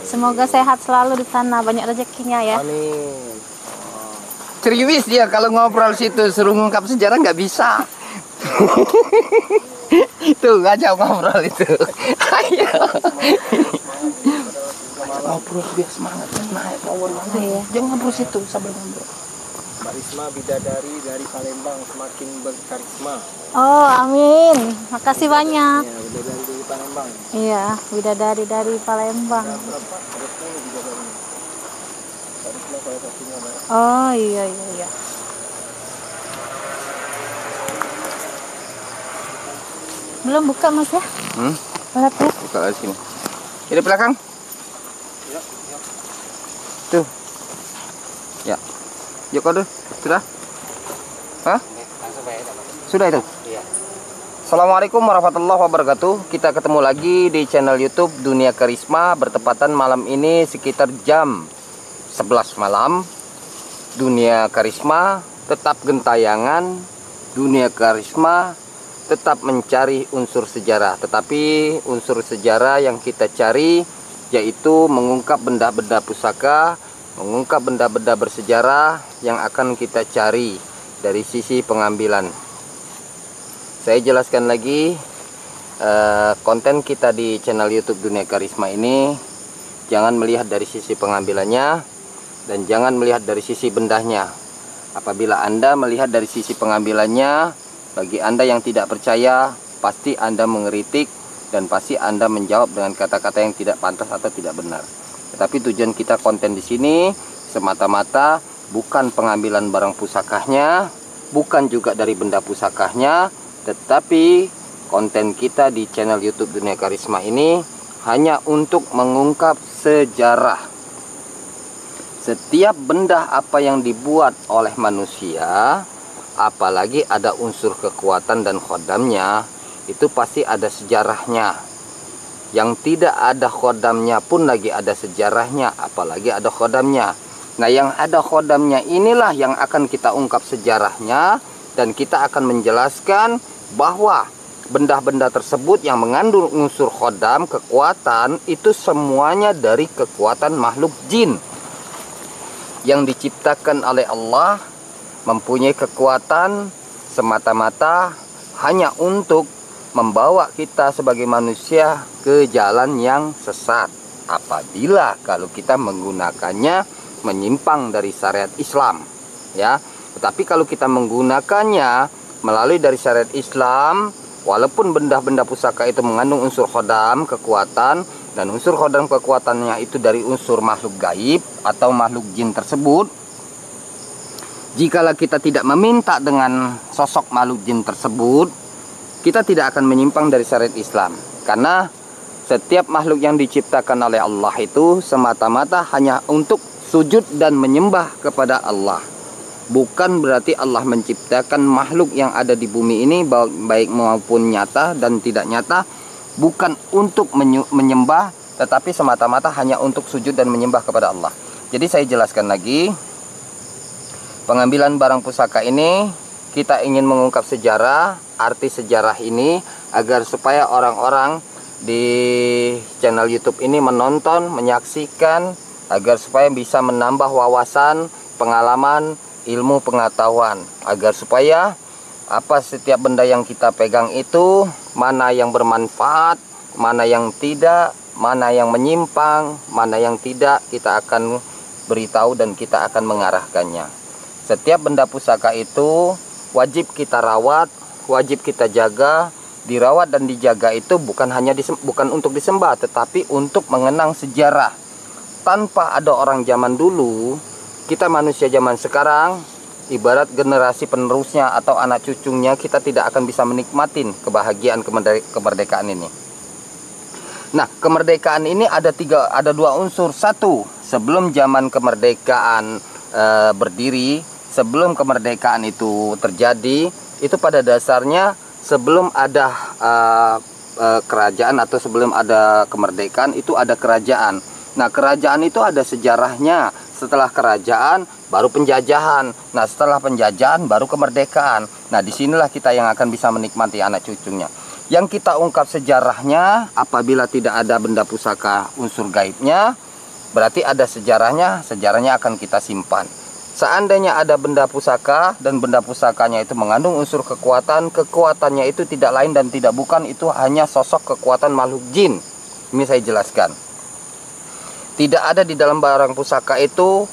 Semoga sehat selalu di sana, banyak rezekinya ya. Amin. Ceriwis dia kalau ngobrol situ, suruh ngungkap sejarah nggak bisa. Tuh ngajak ngobrol itu. Ayo. Ngajak ngobrol biar semangat, naik power banget. Iya. Jangan ngobrol situ, sambil ngobrol. Karisma bidadari dari Palembang semakin berkarisma. Oh, amin. Makasih banyak. Ya, bidadari dari Palembang. Iya, bidadari dari Palembang. Berapa? Ada 10 bidadarinya. Karisma salah satunya ada. Oh, iya, iya, iya. Belum buka Mas ya? Berat ya? Buka dari sini. Ini belakang. Ya, ya. Tuh. Ya. Yuk kode. Sudah? Hah? Langsung bayar sama. Sudah itu? Iya. Assalamualaikum warahmatullahi wabarakatuh. Kita ketemu lagi di channel YouTube Dunia Karisma. Bertepatan malam ini sekitar jam 11 malam. Dunia Karisma tetap gentayangan. Dunia Karisma tetap mencari unsur sejarah. Tetapi unsur sejarah yang kita cari yaitu mengungkap benda-benda pusaka, mengungkap benda-benda bersejarah yang akan kita cari dari sisi pengambilan. Saya jelaskan lagi, konten kita di channel YouTube Dunia Karisma ini jangan melihat dari sisi pengambilannya dan jangan melihat dari sisi bendahnya. Apabila Anda melihat dari sisi pengambilannya, bagi Anda yang tidak percaya, pasti Anda mengeritik dan pasti Anda menjawab dengan kata-kata yang tidak pantas atau tidak benar. Tetapi tujuan kita konten di sini semata-mata bukan pengambilan barang pusakanya, bukan juga dari benda pusakanya, tetapi konten kita di channel YouTube Dunia Karisma ini hanya untuk mengungkap sejarah. Setiap benda apa yang dibuat oleh manusia, apalagi ada unsur kekuatan dan khodamnya, itu pasti ada sejarahnya. Yang tidak ada khodamnya pun lagi ada sejarahnya, apalagi ada khodamnya. Nah, yang ada khodamnya inilah yang akan kita ungkap sejarahnya, dan kita akan menjelaskan bahwa benda-benda tersebut yang mengandung unsur khodam, kekuatan, itu semuanya dari kekuatan makhluk jin yang diciptakan oleh Allah, mempunyai kekuatan semata-mata hanya untuk membawa kita sebagai manusia ke jalan yang sesat apabila kalau kita menggunakannya menyimpang dari syariat Islam, ya. Tetapi kalau kita menggunakannya melalui dari syariat Islam, walaupun benda-benda pusaka itu mengandung unsur khodam, kekuatan, dan unsur khodam kekuatannya itu dari unsur makhluk gaib atau makhluk jin tersebut, jikalau kita tidak meminta dengan sosok makhluk jin tersebut, kita tidak akan menyimpang dari syariat Islam. Karena setiap makhluk yang diciptakan oleh Allah itu semata-mata hanya untuk sujud dan menyembah kepada Allah. Bukan berarti Allah menciptakan makhluk yang ada di bumi ini, baik maupun nyata dan tidak nyata, bukan untuk menyembah, tetapi semata-mata hanya untuk sujud dan menyembah kepada Allah. Jadi saya jelaskan lagi, pengambilan barang pusaka ini kita ingin mengungkap sejarah, arti sejarah ini, agar supaya orang-orang di channel YouTube ini menonton, menyaksikan, agar supaya bisa menambah wawasan, pengalaman, ilmu pengetahuan, agar supaya setiap benda yang kita pegang itu mana yang bermanfaat, mana yang tidak, mana yang menyimpang, mana yang tidak, kita akan beritahu dan kita akan mengarahkannya. Setiap benda pusaka itu wajib kita rawat, wajib kita jaga. Dirawat dan dijaga itu bukan hanya bukan untuk disembah, tetapi untuk mengenang sejarah. Tanpa ada orang zaman dulu, kita manusia zaman sekarang ibarat generasi penerusnya atau anak cucunya, kita tidak akan bisa menikmatin kebahagiaan kemerdekaan ini. Nah, kemerdekaan ini ada dua unsur. Satu, sebelum zaman kemerdekaan berdiri, sebelum kemerdekaan itu terjadi, itu pada dasarnya sebelum ada kerajaan atau sebelum ada kemerdekaan itu ada kerajaan. Nah, kerajaan itu ada sejarahnya. Setelah kerajaan baru penjajahan. Nah, setelah penjajahan baru kemerdekaan. Nah, disinilah kita yang akan bisa menikmati anak cucunya. Yang kita ungkap sejarahnya apabila tidak ada benda pusaka unsur gaibnya, berarti ada sejarahnya, sejarahnya akan kita simpan. Seandainya ada benda pusaka dan benda pusakanya itu mengandung unsur kekuatan, kekuatannya itu tidak lain dan tidak bukan, itu hanya sosok kekuatan makhluk jin. Ini saya jelaskan. Tidak ada di dalam barang pusaka itu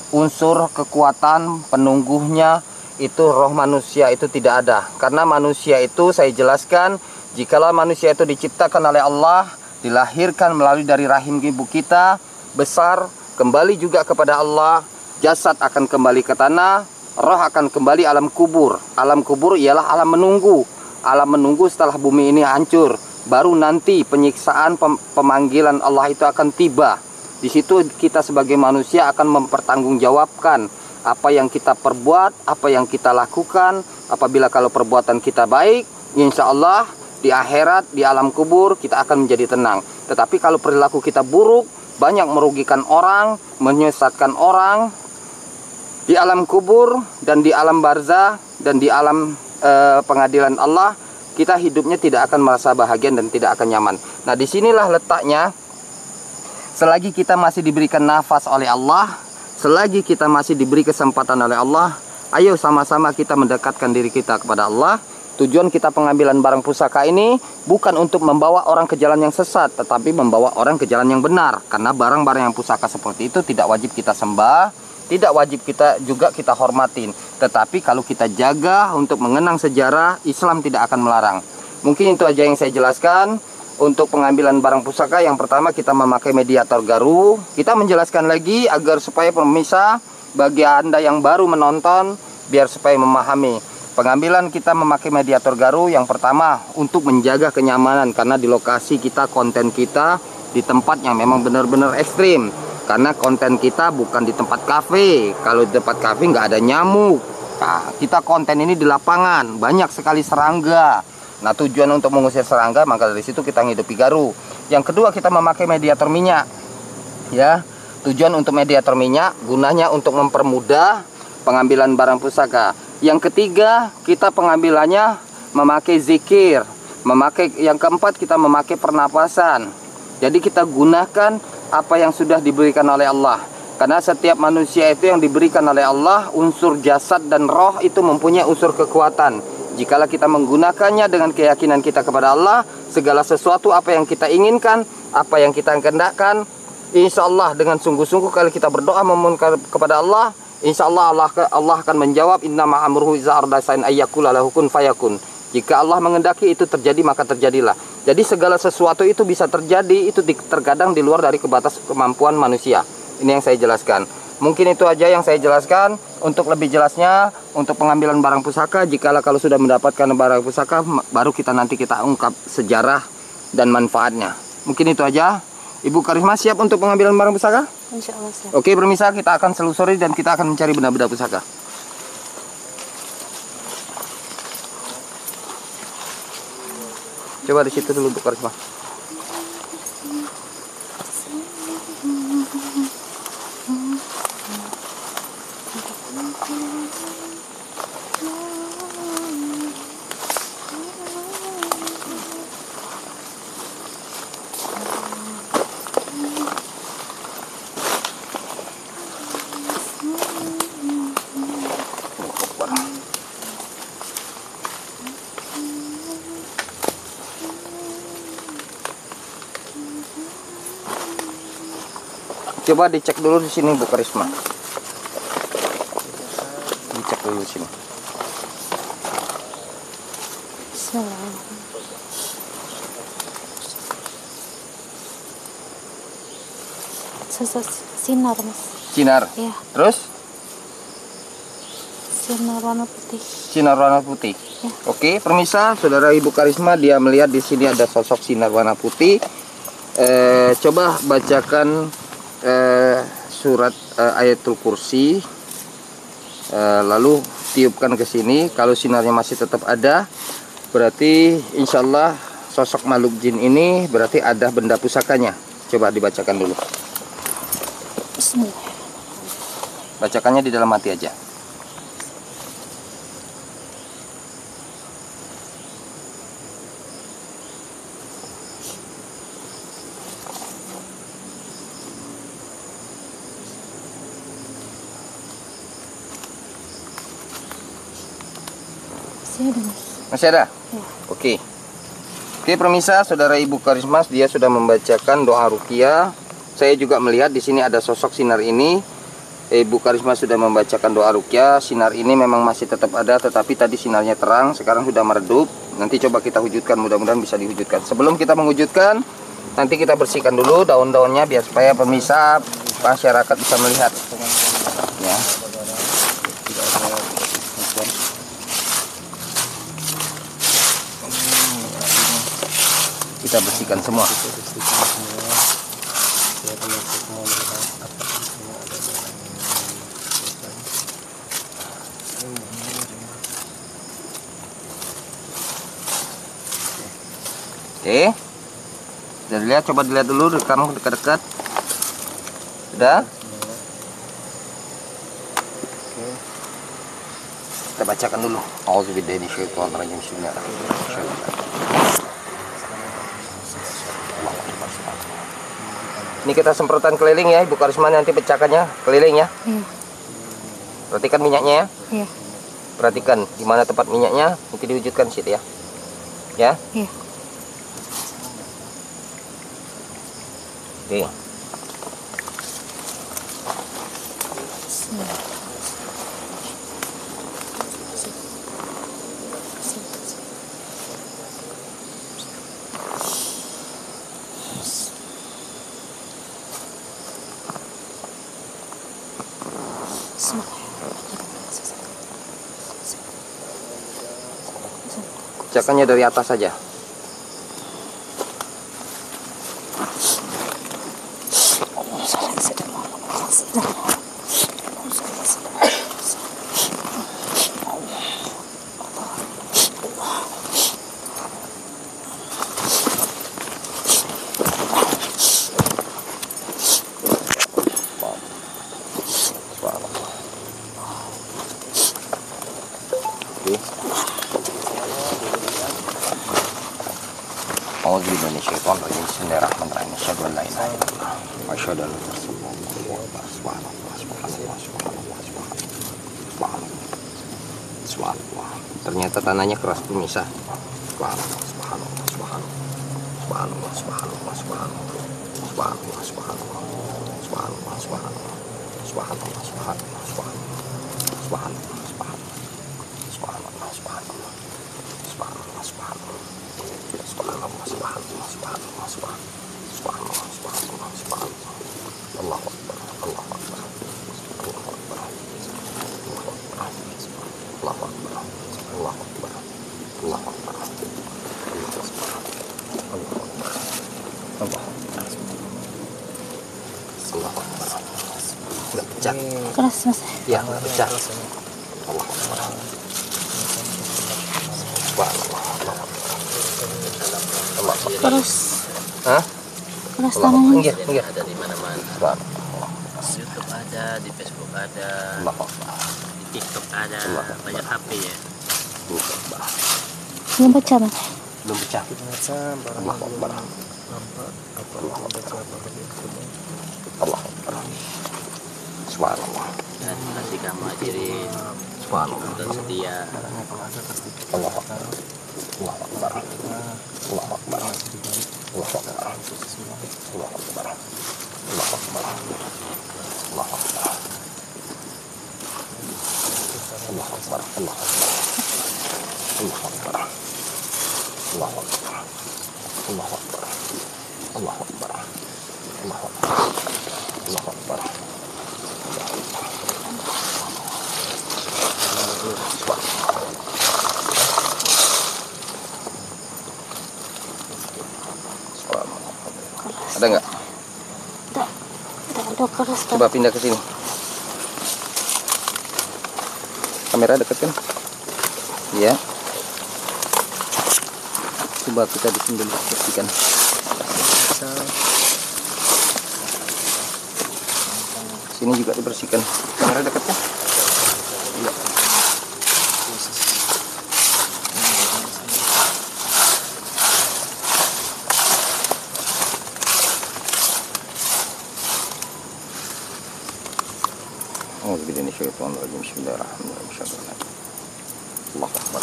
unsur kekuatan penungguhnya, itu roh manusia itu tidak ada. Karena manusia itu saya jelaskan, jikalau manusia itu diciptakan oleh Allah, dilahirkan melalui dari rahim ibu kita, besar, kembali juga kepada Allah, jasad akan kembali ke tanah, roh akan kembali alam kubur. Alam kubur ialah alam menunggu. Alam menunggu setelah bumi ini hancur, baru nanti penyiksaan, pemanggilan Allah itu akan tiba. Di situ kita sebagai manusia akan mempertanggungjawabkan apa yang kita perbuat, apa yang kita lakukan. Apabila kalau perbuatan kita baik, insya Allah di akhirat, di alam kubur kita akan menjadi tenang. Tetapi kalau perilaku kita buruk, banyak merugikan orang, menyesatkan orang, di alam kubur dan di alam barzah dan di alam pengadilan Allah, kita hidupnya tidak akan merasa bahagia dan tidak akan nyaman. Nah, disinilah letaknya. Selagi kita masih diberikan nafas oleh Allah, selagi kita masih diberi kesempatan oleh Allah, ayo sama-sama kita mendekatkan diri kita kepada Allah. Tujuan kita pengambilan barang pusaka ini bukan untuk membawa orang ke jalan yang sesat, tetapi membawa orang ke jalan yang benar. Karena barang-barang yang pusaka seperti itu tidak wajib kita sembah, tidak wajib kita hormatin. Tetapi kalau kita jaga untuk mengenang sejarah, Islam tidak akan melarang. Mungkin itu aja yang saya jelaskan. Untuk pengambilan barang pusaka, yang pertama kita memakai mediator garu. Kita menjelaskan lagi agar supaya pemirsa, bagi Anda yang baru menonton, biar supaya memahami. Pengambilan kita memakai mediator garu, yang pertama untuk menjaga kenyamanan. Karena di lokasi kita, konten kita di tempat yang memang benar-benar ekstrim. Karena konten kita bukan di tempat kafe. Kalau di tempat kafe nggak ada nyamuk. Nah, kita konten ini di lapangan, banyak sekali serangga. Nah, tujuan untuk mengusir serangga, maka dari situ kita ngidupi garu. Yang kedua, kita memakai mediator minyak. Ya, tujuan untuk mediator minyak, gunanya untuk mempermudah pengambilan barang pusaka. Yang ketiga, kita pengambilannya memakai zikir. Yang keempat, kita memakai pernapasan. Jadi kita gunakan apa yang sudah diberikan oleh Allah. Karena setiap manusia itu yang diberikan oleh Allah, unsur jasad dan roh itu mempunyai unsur kekuatan. Jikalau kita menggunakannya dengan keyakinan kita kepada Allah, segala sesuatu apa yang kita inginkan, apa yang kita kehendakkan, insya Allah dengan sungguh-sungguh kalau kita berdoa memohon kepada Allah, insya Allah Allah akan menjawab, innama amruhu iza arada shay'an ayyakula lahu kun fayakun. Jika Allah mengendaki itu terjadi, maka terjadilah. Jadi segala sesuatu itu bisa terjadi, itu terkadang di luar dari batas kemampuan manusia. Ini yang saya jelaskan. Mungkin itu aja yang saya jelaskan. Untuk lebih jelasnya, untuk pengambilan barang pusaka, jikalau kalau sudah mendapatkan barang pusaka, baru nanti kita ungkap sejarah dan manfaatnya. Mungkin itu aja. Ibu Karisma siap untuk pengambilan barang pusaka? Insya Allah siap. Oke, pemirsa, kita akan selusuri dan kita akan mencari benda-benda pusaka. Coba di situ dulu, Bu Karisma. Coba dicek dulu di sini, Bu Karisma. Dicek dulu di sini. Sinar, Mas. Sinar. Iya. Terus? Sinar warna putih. Sinar warna putih. Ya. Oke, pemirsa, saudara Ibu Karisma, dia melihat di sini ada sosok sinar warna putih. Coba bacakan surat Ayatul Kursi, lalu tiupkan ke sini. Kalau sinarnya masih tetap ada, berarti insya Allah sosok makhluk jin ini berarti ada benda pusakanya. Coba dibacakan dulu. Bismillah. Bacakannya di dalam hati aja. Masih ada, Mas. Masih ada? Ya. Oke. Oke, pemirsa, saudara Ibu Karisma, dia sudah membacakan doa ruqyah. Saya juga melihat di sini ada sosok sinar ini. Ibu Karisma sudah membacakan doa ruqyah. Sinar ini memang masih tetap ada, tetapi tadi sinarnya terang, sekarang sudah meredup. Nanti coba kita wujudkan, mudah-mudahan bisa diwujudkan. Sebelum kita mewujudkan, nanti kita bersihkan dulu daun-daunnya biar supaya pemirsa masyarakat bisa melihat. Ya. Kita bersihkan semua. Oke. Sudah dilihat, coba dilihat dulu, rekam dekat-dekat. Sudah? Kita bacakan dulu. Auzubillahi minasyaitonir rajim. Ini kita semprotan keliling ya, Ibu Karisma, nanti pecahkannya keliling ya. Iya. Perhatikan minyaknya ya. Iya. Perhatikan di mana tempat minyaknya, nanti diwujudkan situ ya. Ya. Iya. Oke. Pecahkannya dari atas saja. Auzubillahi Bismillahirrahmanirrahim. Asyhadu an la ilaha illallah wa asyhadu anna Subhanallah. Ternyata tanahnya keras pemisah. Subhanallah, subhanallah, subhanallah. Subhanallah, subhanallah, subhanallah. Subhanallah, subhanallah. Subhanallah, subhanallah. Subhanallah, subhanallah, subhanallah. Subhanallah, subhanallah. Subhanallah, subhanallah. Subhanallah, subhanallah. Subhanallah, subhanallah, subhanallah, subhanallah, subhanallah, subhanallah. Allahu Akbar, Allahu Akbar. Allahu Akbar. Allahu Akbar. Allahu Akbar. Allahu Akbar. Allahu Akbar. Allahu Akbar. Allahu Akbar. Allahu Akbar. Enggak pecah. Keras, Mas. Ya, enggak pecah. Allahu Akbar. Subhanallah. Keras. Hah? Keras tanahnya. Enggak, enggak. Ada di mana-mana. Subhanallah. YouTube ada, di Facebook ada, Allahu Akbar. di TikTok ada, banyak HP ya. Allahu Akbar. Belum pecah, Mas. Belum pecah. Allahu Akbar. Allahu Akbar. Subhanallah. Dan nanti kamu ajarin Subhanallah. dan setia. Allahu Akbar. Allahu Akbar. Allahu Akbar. Allahu Akbar. Allahu Akbar. Allahu Akbar. Allahu Akbar. Allahu Akbar. Allahu Akbar. Allahu Akbar. Allahu Akbar. Allahu Akbar. Allahu Akbar. Allahu Akbar. Ada nggak? Ada keras. Coba pindah ke sini. Kamera dekat kan? Iya. Coba kita di sini dulu bersihkan. Sini juga dibersihkan. Kamera dekat kan? Iya. Bismillahirrahmanirrahim. Allahu Akbar.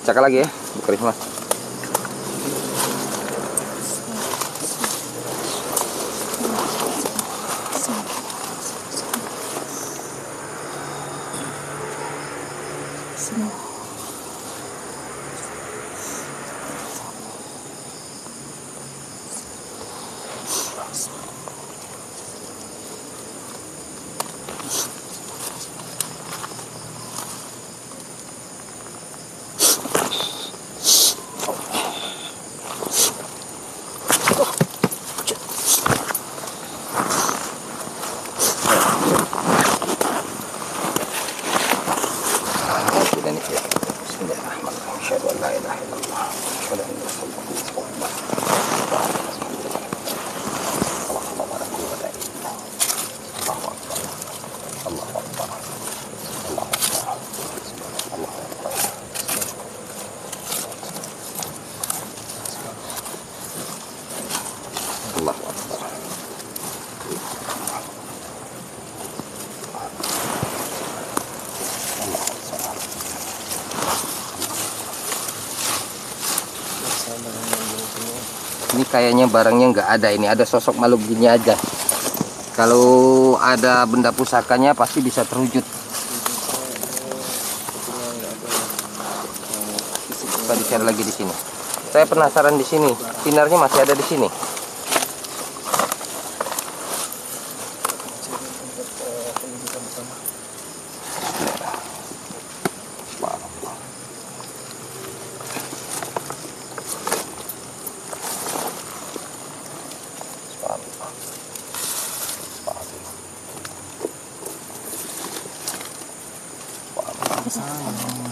Cakap lagi ya, Bu Karisma. Ini kayaknya barangnya nggak ada, ini ada sosok makhluk gini aja. Kalau ada benda pusakanya pasti bisa terwujud. Coba dicari lagi di sini. Saya penasaran di sini. Sinarnya masih ada di sini.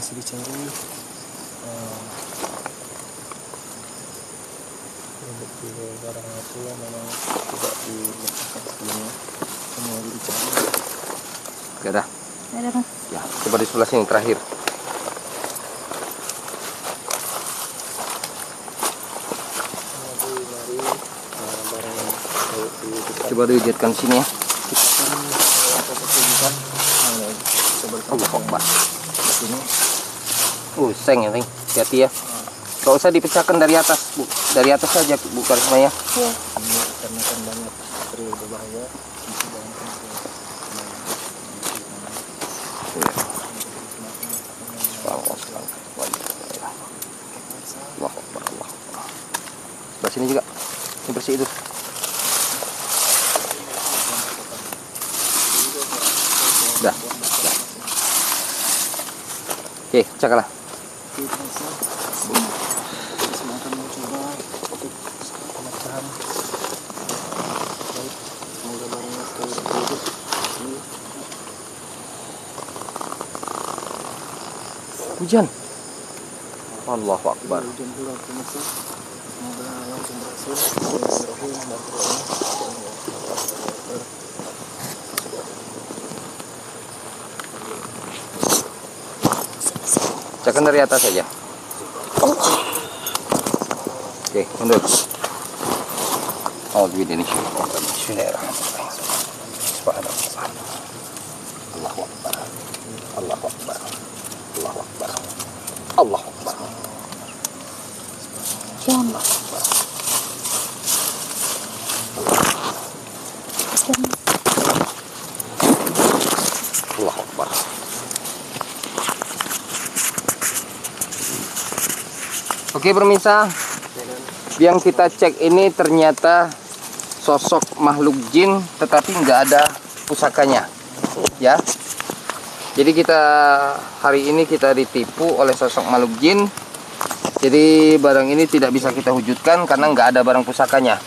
Masih dicari bukti barang itu yang memang tidak dilepaskan sebelumnya, semua dicari. Gak ada. Ada Mas. Ya, coba di sebelah sini terakhir. Barang yang Coba diwujudkan sini ya. Allah Akbar. Seng ya, Ting. Hati-hati ya. Gak usah dipecahkan dari atas, Bu. Dari atas saja, Bu Karisma ya. Iya. Karena kan banyak material berbahaya. Sebelah sini juga. Ini bersih itu. Dah. Oke, cakalah. Saya akan mencoba untuk pemecahan. Baik, semoga barangnya terwujud. Hujan. Allahu Akbar. Hujan pula pemirsa. Semoga langsung berhasil. Bismillahirrahmanirrahim. Cakkan dari atas saja. Oke, mundur. Bismillahirrahmanirrahim. Subhanallah. Allahu Akbar. Allahu Akbar. Allahu Akbar. Allahu Akbar. Ya Allah. Allahu Akbar. Oke pemirsa, yang kita cek ini ternyata sosok makhluk jin, tetapi nggak ada pusakanya, ya. Jadi hari ini kita ditipu oleh sosok makhluk jin. Jadi barang ini tidak bisa kita wujudkan karena nggak ada barang pusakanya.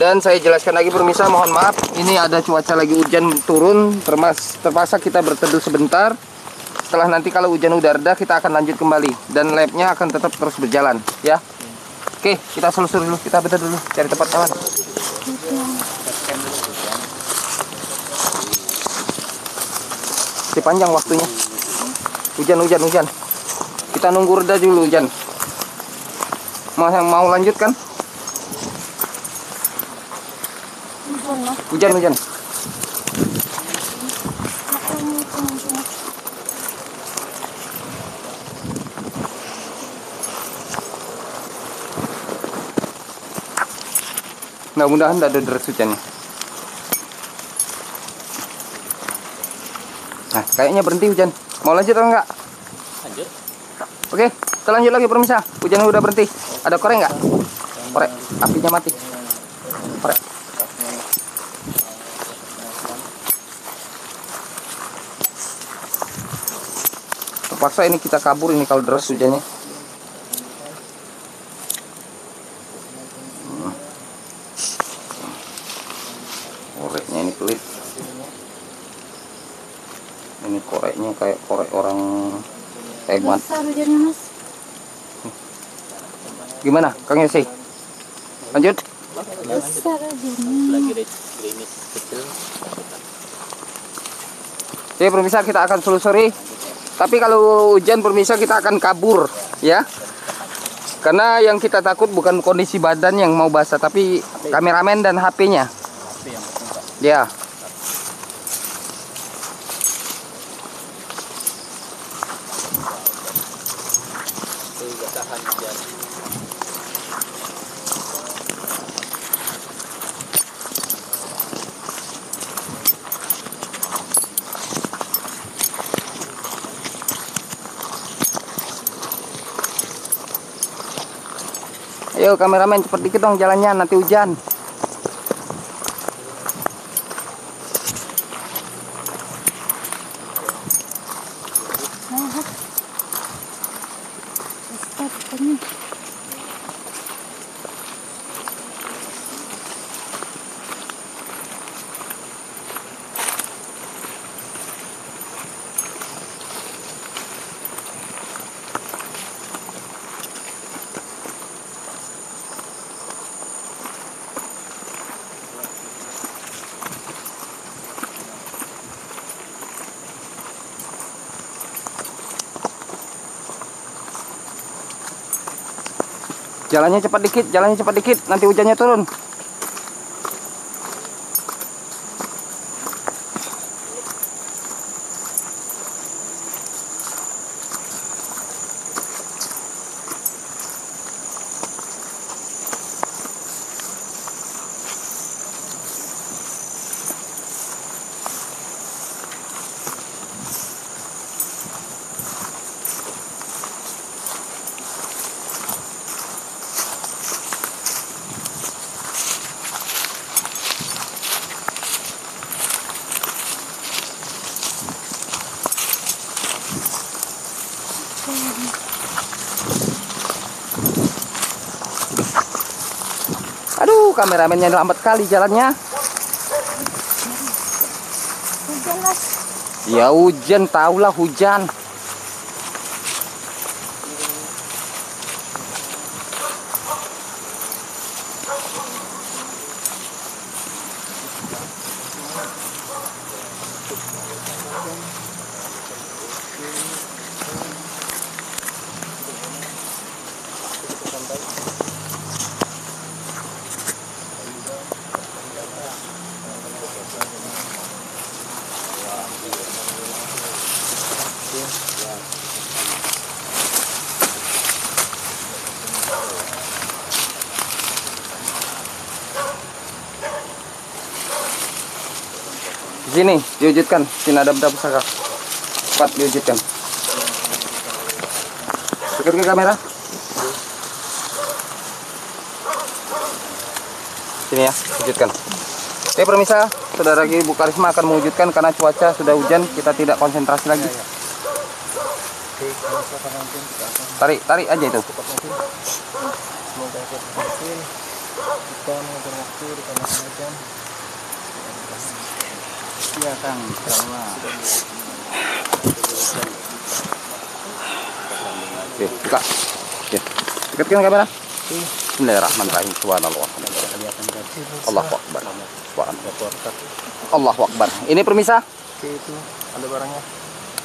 Dan saya jelaskan lagi pemirsa, mohon maaf, ini ada cuaca lagi hujan turun, terpaksa kita berteduh sebentar. Setelah nanti kalau hujan udah reda, kita akan lanjut kembali dan labnya akan tetap terus berjalan, ya. Oke, kita selusur dulu, kita betul dulu, cari tempat aman. Masih panjang waktunya. Hujan. Kita nunggu reda dulu hujan. Mau lanjut kan? Hujan. Mudah-mudahan tidak ada deras hujannya. Nah, kayaknya berhenti hujan. Mau lanjut atau enggak? Lanjut. Oke, kita lanjut lagi pemirsa. Hujan udah berhenti. Ada korek nggak? Korek, apinya mati. Korek. Terpaksa ini kita kabur ini kalau deras hujannya. Koreknya ini pelit. Ini koreknya kayak korek orang hebat. Besar hujannya, Mas. Gimana, Kang Yosi? Lanjut. Besar hujannya. Lagi gerimis kecil. Oke, pemirsa, kita akan selusuri. Tapi kalau hujan pemirsa kita akan kabur ya. Karena yang kita takut bukan kondisi badan yang mau basah, tapi kameramen dan HP-nya. Ya. Ayo kameramen cepat dikit dong jalannya, nanti hujan. Besar hujannya. Jalannya cepat dikit, nanti hujannya turun. Aduh, kameramennya lambat kali jalannya. Hujan, Mas. Ya hujan, tahulah hujan. Di sini diwujudkan, sini ada benda pusaka. Cepat diwujudkan. Dekat ke kamera. Sini ya, wujudkan. Oke pemirsa, saudara Ibu Karisma akan mewujudkan karena cuaca sudah hujan, kita tidak konsentrasi lagi. Tarik aja itu. Semoga kita berhasil. Kita mengajar waktu di kamar hujan. Iya Kang, sama. Oke, buka. Oke, dekatkan kamera. Bismillahirrahmanirrahim. Subhanallah. Allahu Akbar. Allahu Akbar. Ini permisa. Oke, itu ada barangnya.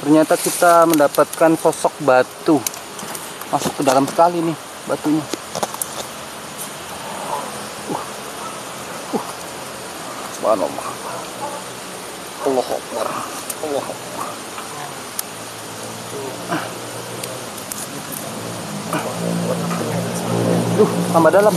Ternyata kita mendapatkan sosok batu. Masuk ke dalam sekali nih batunya. Subhanallah. Allahu Akbar. Allahu Akbar. Tambah dalam.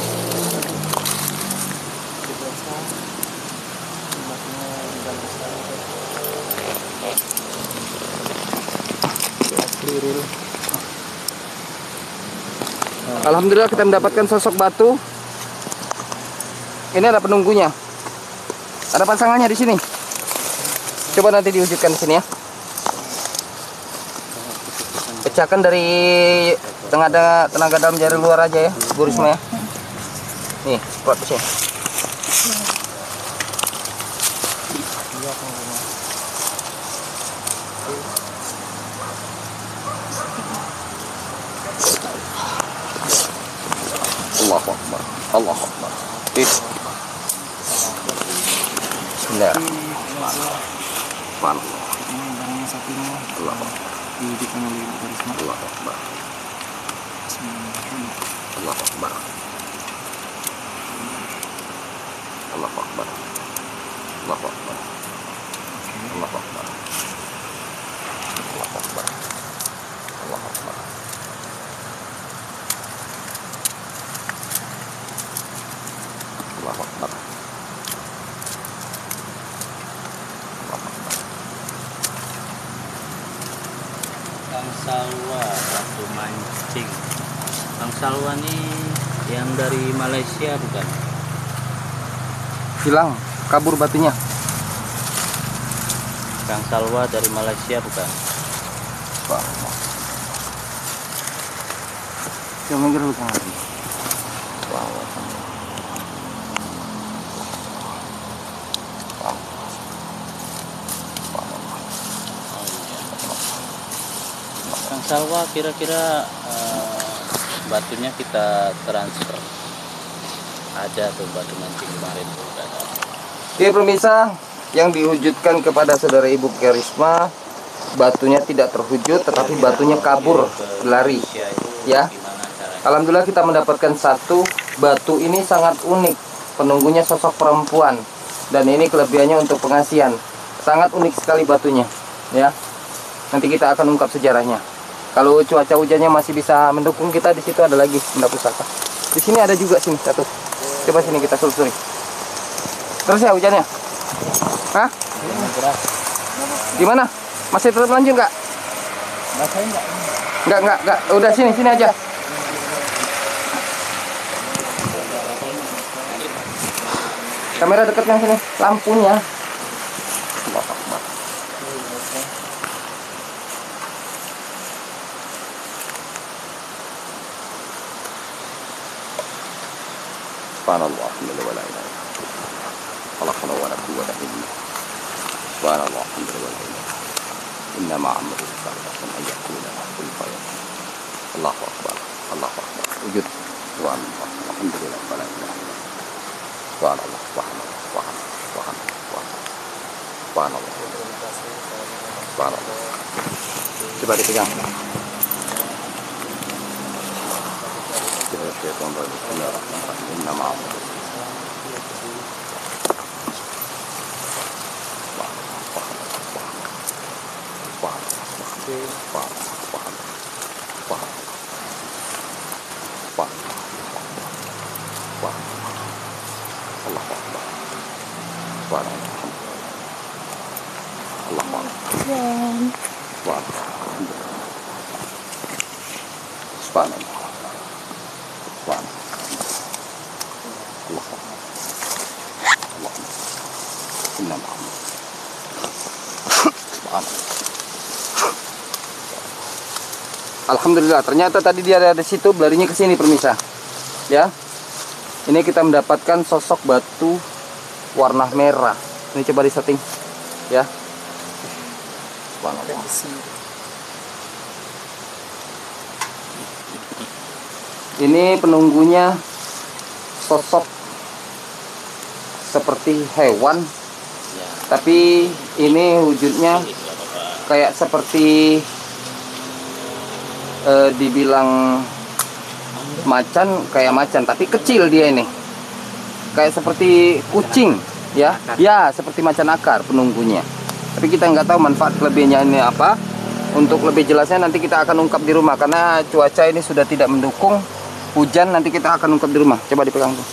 Alhamdulillah kita mendapatkan sosok batu. Ini ada penunggunya. Ada pasangannya di sini. Coba nanti diwujudkan di sini ya. Pecahkan dari tenaga dalam jari luar aja ya, Bu Risma ya. Nih, kuat di sini. Allahu Akbar. Allahu Akbar. Bismillah. Allahu Akbar. Allahu Akbar. Allahu Akbar. Allahu Akbar. Allahu Akbar. Allahu Akbar. Allahu Akbar. Allahu Akbar. Allahu Akbar. Kang Salwa waktu mancing. Kang Salwa nih yang dari Malaysia bukan? Hilang, kabur batunya. Kang Salwa dari Malaysia bukan? Yang minggir lu kan. Wow. Kang Salwa kira-kira batunya kita transfer. Ada tuh batu mancing kemarin tuh udah ada. Oke pemirsa, yang diwujudkan kepada saudara Ibu Karisma, batunya tidak terwujud tetapi batunya kabur, lari. Ya. Alhamdulillah kita mendapatkan satu. Batu ini sangat unik. Penunggunya sosok perempuan. Dan ini kelebihannya untuk pengasihan. Sangat unik sekali batunya. Ya. Nanti kita akan ungkap sejarahnya. Kalau cuaca hujannya masih bisa mendukung kita, di situ ada lagi benda pusaka. Di sini ada juga sini satu. Coba sini kita telusuri. Terus ya hujannya? Hah? Gimana? Masih tetap lanjut nggak? Enggak. Udah sini aja. Kamera dekatnya sini, lampunya. Subhanallah, alhamdulillah, wala ilaha illallah. La hawla wala quwwata illa billah. Subhanallah, alhamdulillah, wala ilaha illallah. Inna ma'amru sallallahu alaihi wasallam. Allahu Akbar. Allahu Akbar. Wujud. Subhanallah, alhamdulillah, wala ilaha illallah. Subhanallah, subhanallah, subhanallah, subhanallah. Subhanallah. Coba dipegang. Bismillahirrahmanirrahim. Inna ma'amru. Alhamdulillah, ternyata tadi dia ada di situ, larinya ke sini pemirsa. Ya. Ini kita mendapatkan sosok batu warna merah. Ini coba disetting. Ya. Ini penunggunya sosok seperti hewan, tapi ini wujudnya kayak seperti dibilang macan, kayak macan tapi kecil dia ini, kayak seperti kucing ya, ya seperti macan akar penunggunya. Tapi kita nggak tahu manfaat kelebihannya ini apa. Untuk lebih jelasnya nanti kita akan ungkap di rumah, karena cuaca ini sudah tidak mendukung. Hujan, nanti kita akan ungkap di rumah. Coba dipegang tuh.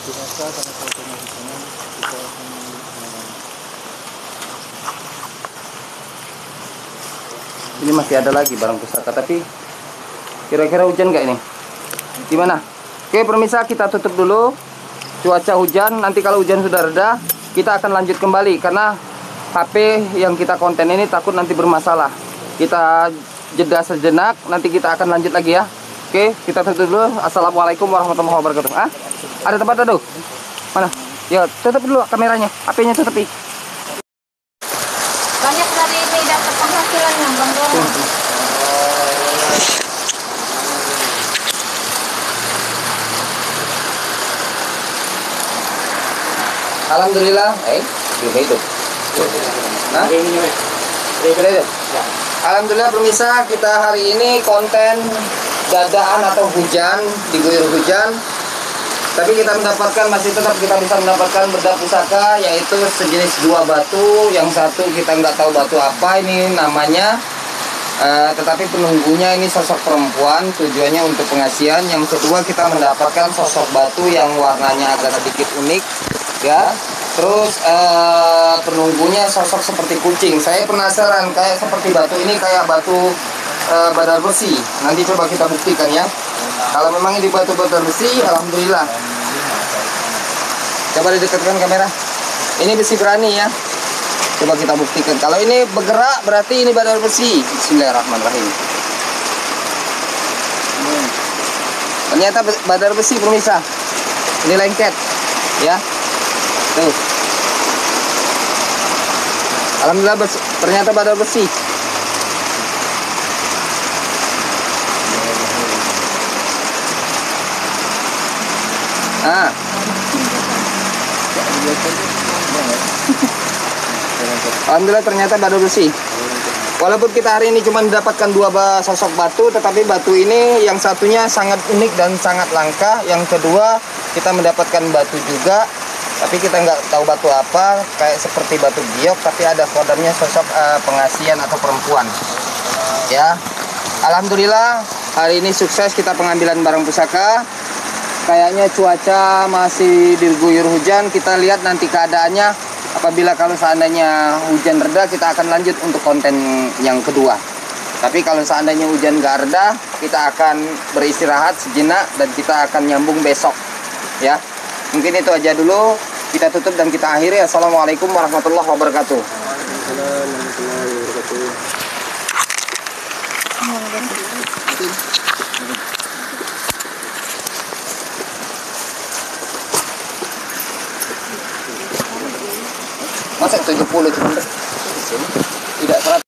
Ini masih ada lagi barang pusaka, tapi kira-kira hujan nggak ini? Gimana? Oke pemirsa, kita tutup dulu. Cuaca hujan, nanti kalau hujan sudah reda kita akan lanjut kembali karena HP yang kita konten ini takut nanti bermasalah. Kita jeda sejenak, nanti kita akan lanjut lagi ya. Oke, kita tutup dulu. Assalamualaikum warahmatullahi wabarakatuh. Ada tempat duduk? Mana? Ya, tutup dulu kameranya. HP-nya tutup. Banyak dari ini dapat penghasilannya, Bang Dono. Alhamdulillah, belum hidup. Nah, alhamdulillah pemirsa, kita hari ini konten dadaan atau hujan, diguyur hujan. Tapi kita mendapatkan, masih tetap kita bisa mendapatkan bedak pusaka, yaitu sejenis 2 batu. Yang satu kita nggak tahu batu apa ini namanya, tetapi penunggunya ini sosok perempuan, tujuannya untuk pengasihan. Yang kedua kita mendapatkan sosok batu yang warnanya agak sedikit unik, ya. Terus penunggunya sosok seperti kucing. Saya penasaran, kayak seperti batu ini kayak batu badar besi. Nanti coba kita buktikan ya. Kalau memang ini batu badar besi, alhamdulillah. Coba didekatkan kamera. Ini besi berani ya. Coba kita buktikan. Kalau ini bergerak berarti ini badar besi. Bismillahirrahmanirrahim. Ternyata badar besi pemirsa. Ini lengket, ya. Tuh. Alhamdulillah ternyata badar besi. Alhamdulillah ternyata badar besi. Walaupun kita hari ini cuma mendapatkan 2 sosok batu, tetapi batu ini yang satunya sangat unik dan sangat langka. Yang kedua kita mendapatkan batu juga, tapi kita nggak tahu batu apa, kayak seperti batu giok, tapi ada kodamnya sosok pengasihan atau perempuan. Ya, alhamdulillah hari ini sukses kita pengambilan barang pusaka. Kayaknya cuaca masih diguyur hujan. Kita lihat nanti keadaannya. Apabila kalau seandainya hujan reda, kita akan lanjut untuk konten yang kedua. Tapi kalau seandainya hujan nggak reda, kita akan beristirahat sejenak dan kita akan nyambung besok. Ya, mungkin itu aja dulu. Kita tutup dan kita akhiri. Assalamualaikum warahmatullahi wabarakatuh. Masa 70 cuma tidak 100.